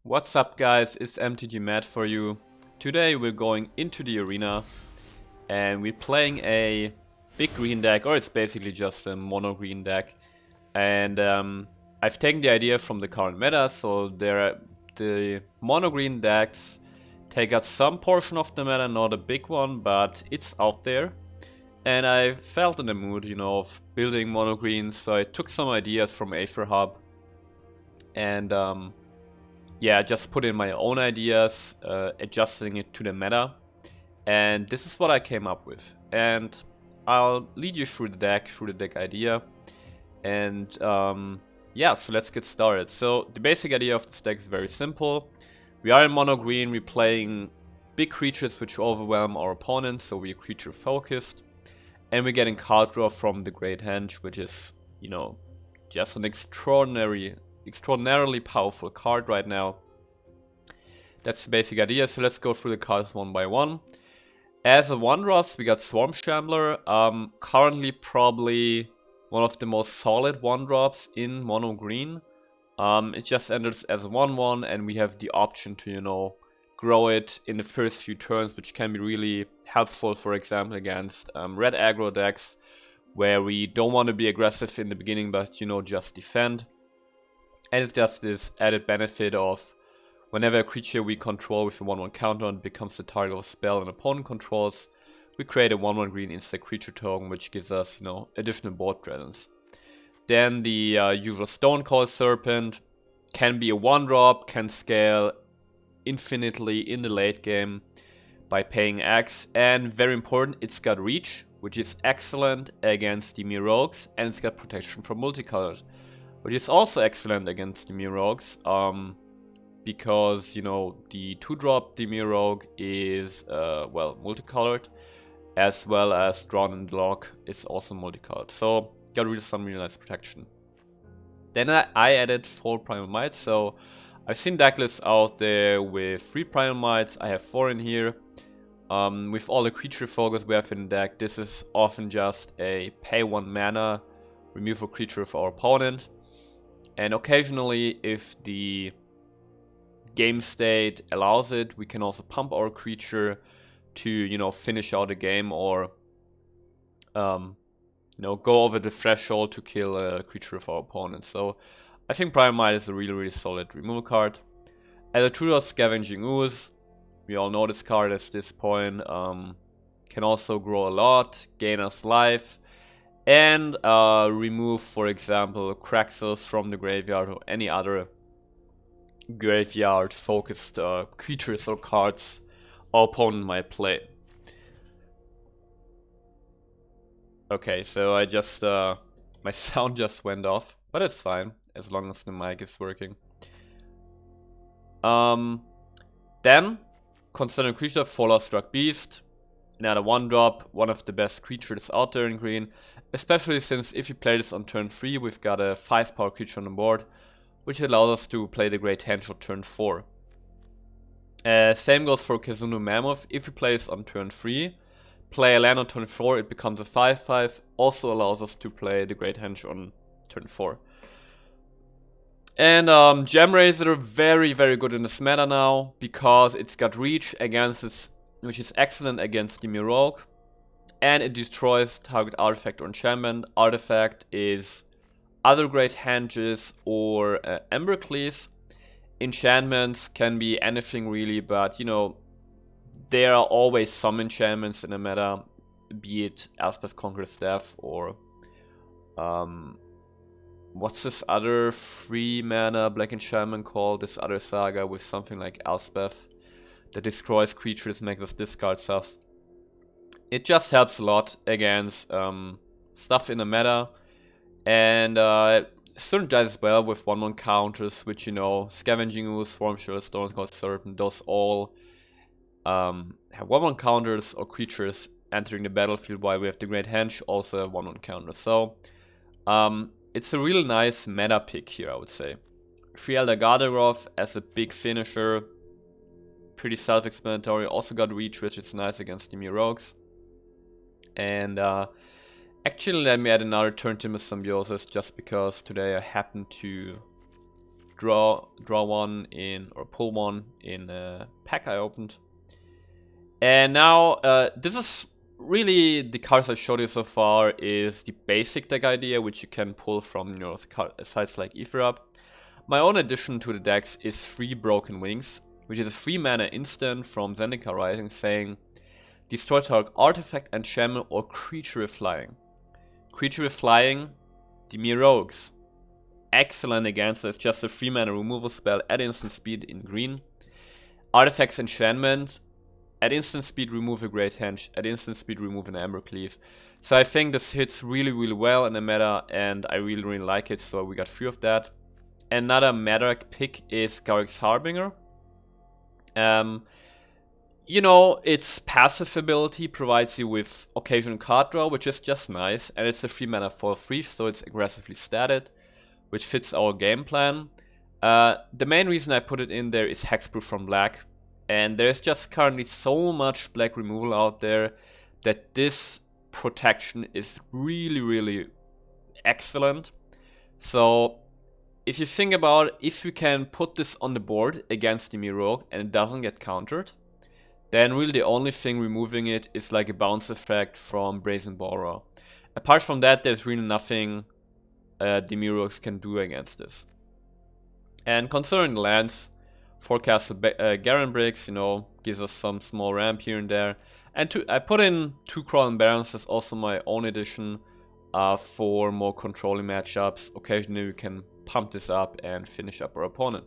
What's up guys, it's MTG Matt for you. Today we're going into the arena and we're playing a big green deck, or it's basically just a mono green deck. And I've taken the idea from the current meta, so the mono green decks take up some portion of the meta, not a big one, but it's out there. And I felt in the mood, of building mono green, so I took some ideas from Aether Hub and yeah, just put in my own ideas, adjusting it to the meta. And this is what I came up with. And I'll lead you through the deck idea. And yeah, so let's get started. So the basic idea of this deck is very simple. We are in mono green, we're playing big creatures which overwhelm our opponents, so we're creature focused. And we're getting card draw from the Great Henge, which is, just an extraordinarily powerful card right now. That's the basic idea, so let's go through the cards one by one. As a 1-drops, we got Swarm Shambler, currently probably one of the most solid 1-drops in mono green. It just enters as a 1/1 and we have the option to, grow it in the first few turns, which can be really helpful, for example, against red aggro decks, where we don't want to be aggressive in the beginning, but, just defend. And it's just this added benefit of whenever a creature we control with a 1/1 counter becomes the target of a spell an opponent controls, we create a 1/1 green instant creature token, which gives us, additional board presence. Then the usual Stonecoil Serpent can be a 1-drop, can scale infinitely in the late game by paying X, and very important, it's got reach, which is excellent against the Rogues, and it's got protection from multicolored, which is also excellent against the Rogues, because the 2-drop Dimir Rogue is multicolored, as well as Drawn and Lock is also multicolored, so got some really nice protection. Then I added 4 Primal Mites, so I've seen decklists out there with 3 Primal Mites. I have 4 in here. With all the creature focus we have in the deck, this is often just a pay 1 mana, remove a creature of our opponent. And occasionally, if the game state allows it, we can also pump our creature to, finish out a game, or go over the threshold to kill a creature of our opponent. So I think Primal Mite is a really solid removal card. As a 2-drop Scavenging Ooze, we all know this card at this point, can also grow a lot, gain us life, and remove, for example, Kraxos from the graveyard or any other graveyard focused creatures or cards our opponent might play. Okay, so I just, my sound just went off, but it's fine, as long as the mic is working. Then, Concerning Creature, Fallout Struck Beast, another 1-drop, one of the best creatures out there in green, especially since if you play this on turn 3, we've got a 5-power creature on the board, which allows us to play the Great Henge on turn 4. Same goes for Kazunu Mammoth. If you play this on turn 3, play a land on turn 4, it becomes a 5/5, also allows us to play the Great Henge on turn 4. And Gem Razor, very good in this meta now, because it's got reach against this, which is excellent against the Rogue, and it destroys target artifact or enchantment. Artifact is other Great Henges or Embercleaves. Enchantments can be anything really, but there are always some enchantments in the meta, be it Elspeth Conqueror's Staff or what's this other 3-mana black enchantment called? This other saga with something like Elspeth that destroys creatures, makes us discard stuff. It just helps a lot against stuff in the meta, and synergizes well with 1/1 counters, which Scavenging Ooze, Swarm Shell, Stonecoil Serpent, those all have 1/1 counters or creatures entering the battlefield, while we have the Great Henge also have 1/1 counter. So it's a really nice meta pick here, I would say. 3 Elder Garderoth as a big finisher, pretty self-explanatory. Also got reach, which is nice against the Rogues. And actually let me add another Turn Timber Symbiosis, just because today I happen to draw one in, or pull one in a pack I opened. And now this is really the cards I showed you so far is the basic deck idea, which you can pull from sites like Etherub. My own addition to the decks is 3 Broken Wings, which is a 3 mana instant from Zendikar Rising saying destroy target artifact, enchantment, or creature with flying. Creature with flying, Dimir Rogues. Excellent against this, just a 3 mana removal spell at instant speed in green. Artifacts, enchantments, at instant speed remove a Great Henge, at instant speed remove an Embercleave. So I think this hits really well in the meta, and I really like it, so we got 3 of that. Another meta pick is Garrick's Harbinger. You know, its passive ability provides you with occasional card draw, which is just nice, and it's a 3 mana for free, so it's aggressively statted, which fits our game plan. The main reason I put it in there is Hexproof from black, and there's just currently so much black removal out there that this protection is really excellent. So if you think about it, if we can put this on the board against the Miro and it doesn't get countered, then really the only thing removing it is like a bounce effect from Brazen Borer. Apart from that, there's really nothing the Mirox can do against this. And concerning the lands, Forecast Garen Bricks, you know, gives us some small ramp here and there. And I put in 2 Crawling Barons as also my own addition for more controlling matchups. Occasionally we can pump this up and finish up our opponent.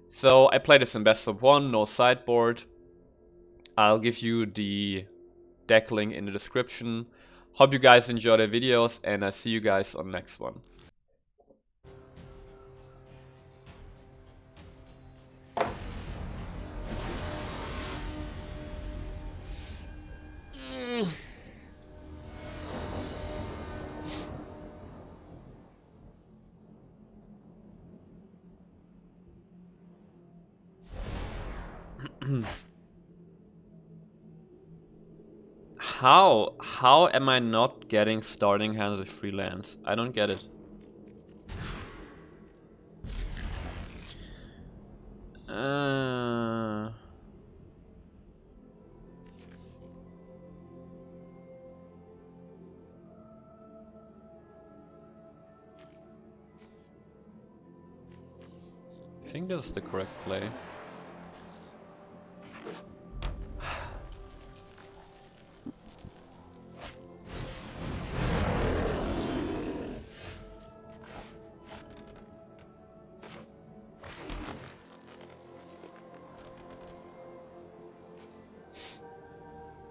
So I play this in best of 1, no sideboard. I'll give you the deck link in the description. Hope you guys enjoy the videos, and I'll see you guys on the next one. How am I not getting starting hands with 3 lands? I don't get it. I think that's the correct play.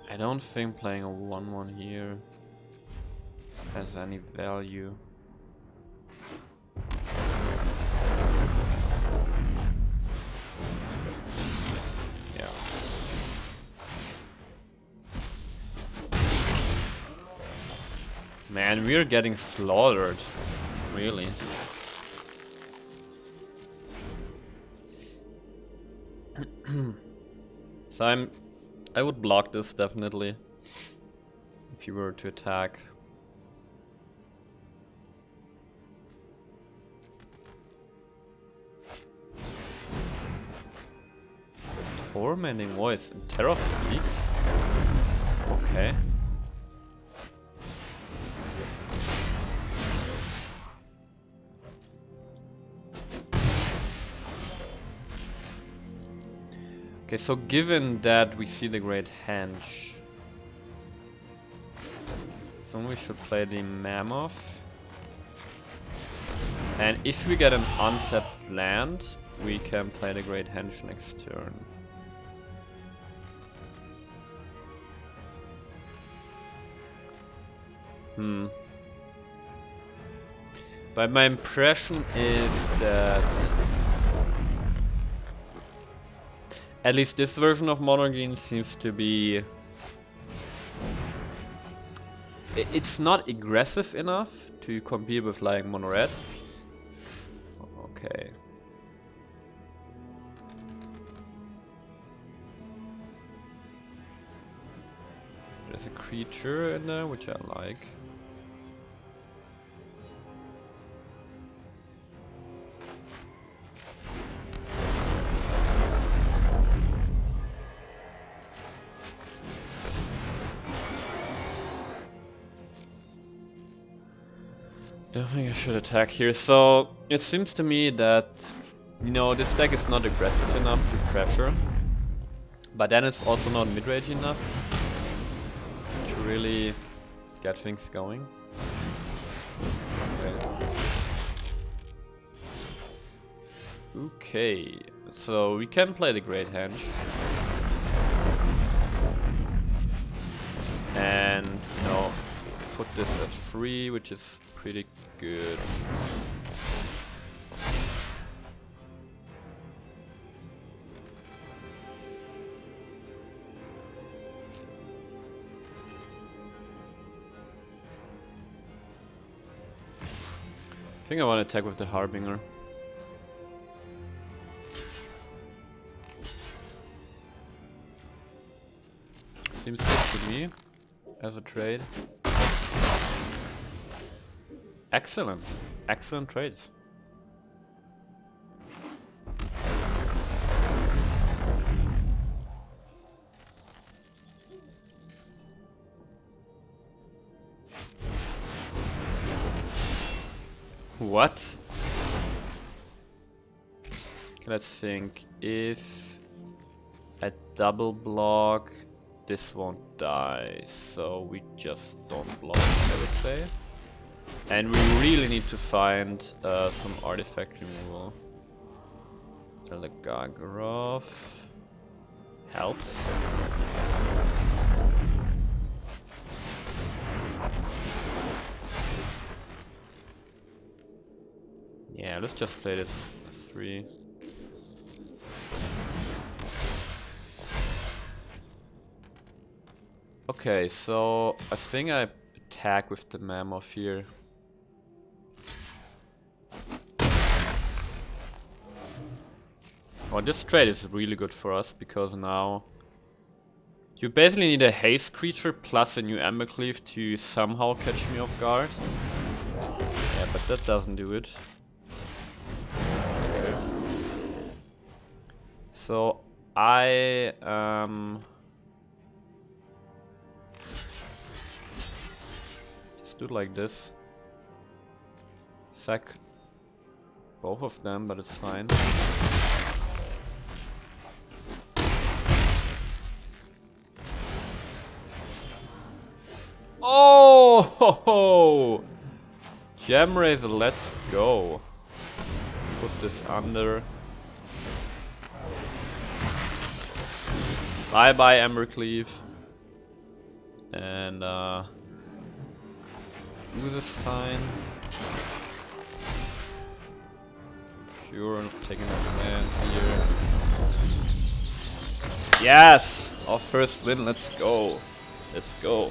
I don't think playing a 1/1 here has any value. Yeah. Man, we're getting slaughtered. Really. So I would block this definitely if you were to attack. Tormenting Voice and Terror of the Peaks? Okay. Okay, so given that we see the Great Henge, so we should play the Mammoth. And if we get an untapped land, we can play the Great Henge next turn. But my impression is that at least this version of Mono Green seems to be... It's not aggressive enough to compete with like Mono Red. Okay. There's a creature in there, which I like. I think I should attack here. So it seems to me that, you know, this deck is not aggressive enough to pressure, but then it's also not mid-range enough to really get things going. Okay, so we can play the Great Henge. And, you know, put this at 3, which is pretty good. I think I want to attack with the Harbinger. Seems good to me as a trade. Excellent. Excellent trades. What? Let's think. If I double block, this won't die, so we just don't block, I would say. And we really need to find some artifact removal. Telegagrov helps. Yeah, let's just play this 3. Okay, so I think I attack with the Mammoth here. Well, this trade is really good for us because now you basically need a haste creature plus a new Embercleave to somehow catch me off guard. Yeah, but that doesn't do it. Okay. So I just do it like this. Sack both of them, but it's fine. Oh! Ho, ho. Gem Razor, let's go. Put this under. Bye bye, Embercleave. And do this fine. Sure, taking a land here. Yes! Our first win, let's go. Let's go.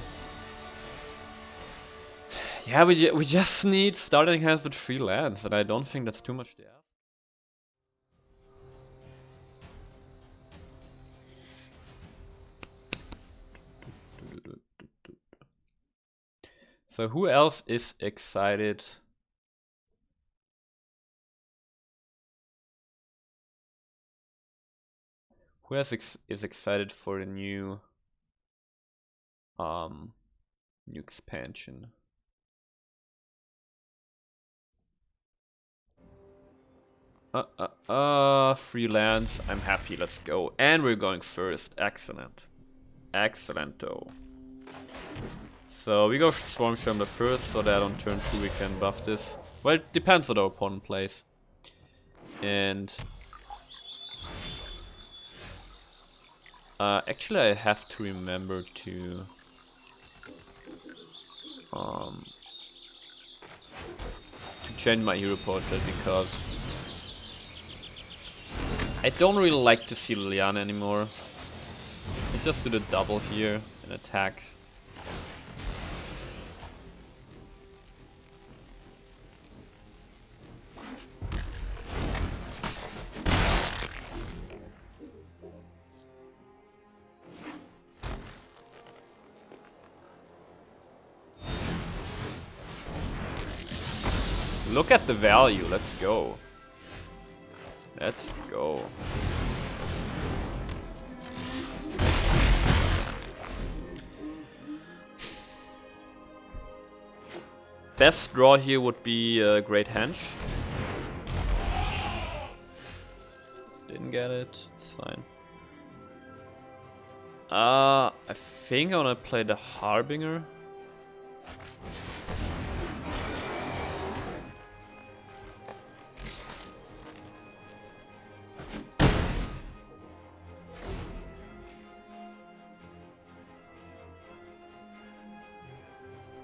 Yeah, we just need starting hands with 3 lands, and I don't think that's too much to ask. So who else is excited? Who else is excited for the new new expansion? Freelance. I'm happy. Let's go. And we're going first. Excellent. Excellent, though. So we go Stormstorm the first, so that on turn 2 we can buff this. Well, it depends what our opponent plays. And actually, I have to remember to change my hero portrait because I don't really like to see Liliana anymore. Let's just do the double here and attack. Look at the value, let's go. Let's go. best draw here would be Great Henge. Didn't get it. It's fine. I think I wanna play the Harbinger.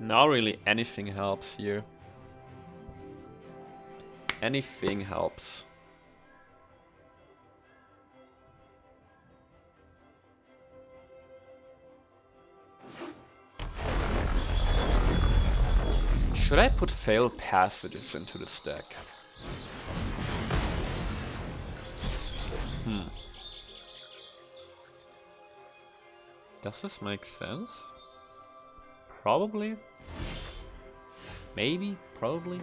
Now really anything helps here. Anything helps. Should I put failed passages into this deck? Does this make sense? Probably. Maybe, probably.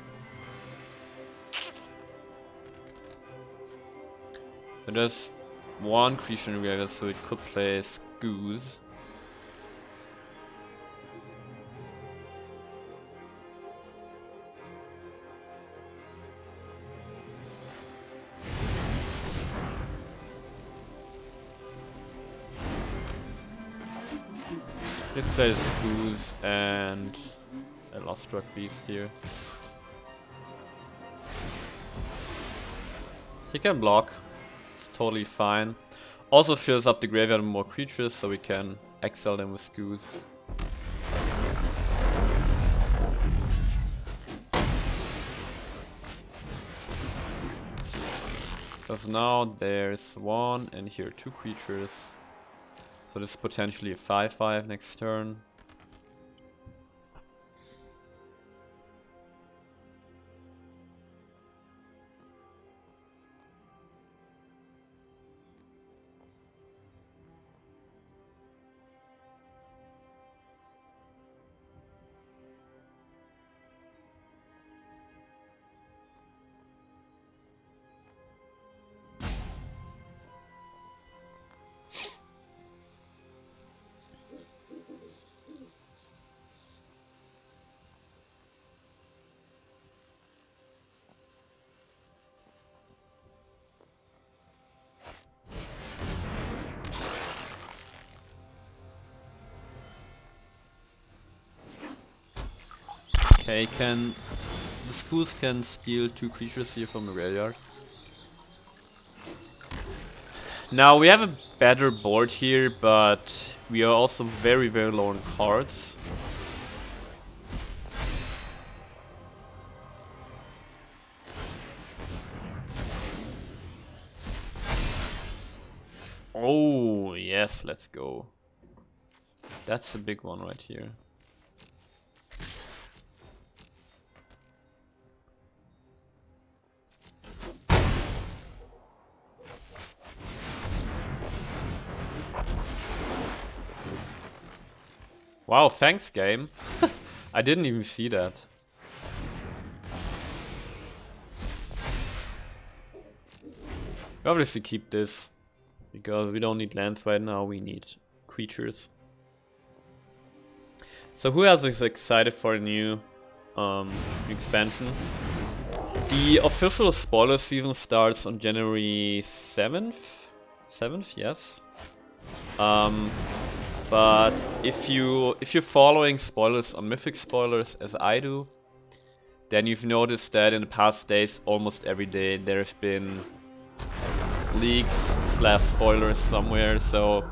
So there's one creature in graveyard, so it could play Goose. Let's play Goose and a Lost Struck Beast here. He can block. It's totally fine. Also fills up the graveyard with more creatures, so we can exile them with Goose. Because now there's one and here 2 creatures. So this is potentially a 5/5 next turn. Okay, the schools can steal 2 creatures here from the graveyard. Now we have a better board here, but we are also very low on cards. Oh yes, let's go. That's a big one right here. Wow, thanks game. I didn't even see that. We obviously keep this, because we don't need lands right now, we need creatures. So who else is excited for a new expansion? The official spoiler season starts on January 7th? 7th, yes. But if you're following spoilers on Mythic Spoilers as I do, then you've noticed that in the past days, almost every day, there's been leaks / spoilers somewhere. So,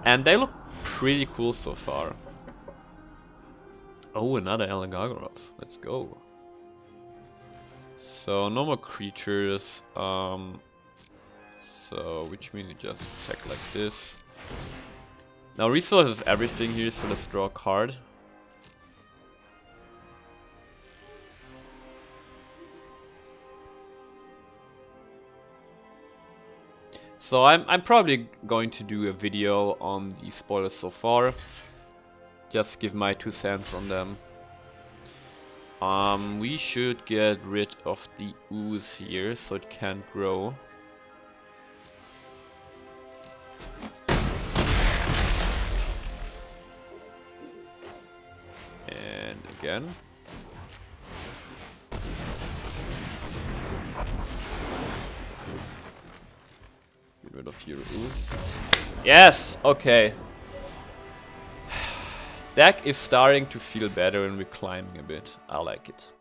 and they look pretty cool so far. Oh, another Elgargaroth. Let's go. So no more creatures. So which means you just attack like this. Now resource is everything here, so let's draw a card. So I'm probably going to do a video on the spoilers so far. Just give my 2 cents on them. We should get rid of the ooze here so it can't grow. And again. Yes! Okay. Deck is starting to feel better and we're climbing a bit. I like it.